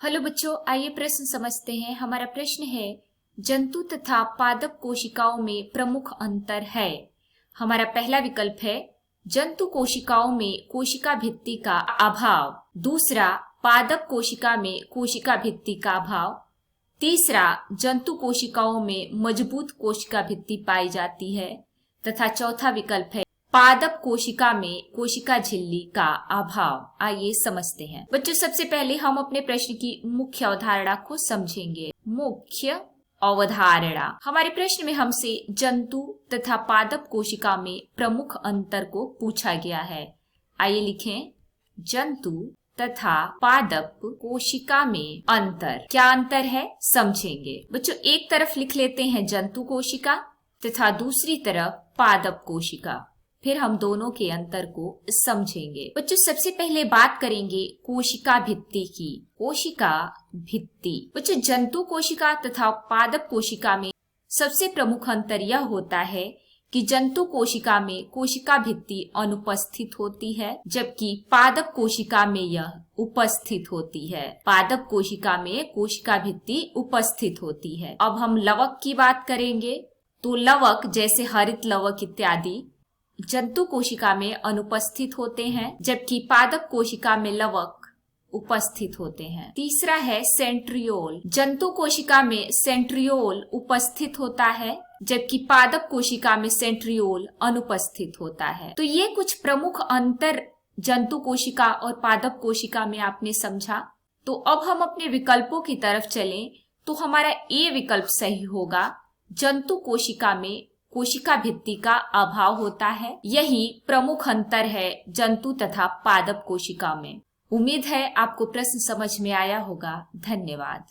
Hello बच्चों, आइए प्रश्न समझते हैं। हमारा प्रश्न है, जंतु तथा पादप कोशिकाओं में प्रमुख अंतर है। हमारा पहला विकल्प है जंतु कोशिकाओं में कोशिका भित्ति का अभाव, दूसरा पादप कोशिका में कोशिका भित्ति का अभाव, तीसरा जंतु कोशिकाओं में मजबूत कोशिका भित्ति पाई जाती है तथा चौथा विकल्प है पादप कोशिका में कोशिका झिल्ली का अभाव। आइए समझते हैं। बच्चों, सबसे पहले हम अपने प्रश्न की मुख्य अवधारणा को समझेंगे। मुख्य अवधारणा, हमारे प्रश्न में हमसे जंतु तथा पादप कोशिका में प्रमुख अंतर को पूछा गया है। आइए लिखें, जंतु तथा पादप कोशिका में अंतर। क्या अंतर है समझेंगे। बच्चों, एक तरफ लिख लेते हैं जंतु कोशिका तथा दूसरी तरफ पादप कोशिका, फिर हम दोनों के अंतर को समझेंगे। बच्चों, सबसे पहले बात करेंगे कोशिका भित्ति की। कोशिका भित्ति, बच्चों जंतु कोशिका तथा पादप कोशिका में सबसे प्रमुख अंतर यह होता है कि जंतु कोशिका में कोशिका भित्ति अनुपस्थित होती है, जबकि पादप कोशिका में यह उपस्थित होती है। पादप कोशिका में कोशिका भित्ति उपस्थित होती है। अब हम लवक की बात करेंगे तो लवक जैसे हरित लवक इत्यादि जंतु कोशिका में अनुपस्थित होते हैं, जबकि पादप कोशिका में लवक उपस्थित होते हैं। तीसरा है सेंट्रियोल। जंतु कोशिका में सेंट्रियोल उपस्थित होता है, जबकि पादप कोशिका में सेंट्रियोल अनुपस्थित होता है। तो ये कुछ प्रमुख अंतर जंतु कोशिका और पादप कोशिका में आपने समझा। तो अब हम अपने विकल्पों की तरफ चलें तो हमारा ए विकल्प सही होगा। जंतु कोशिका में कोशिका भित्ति का अभाव होता है। यही प्रमुख अंतर है जंतु तथा पादप कोशिका में। उम्मीद है आपको प्रश्न समझ में आया होगा। धन्यवाद।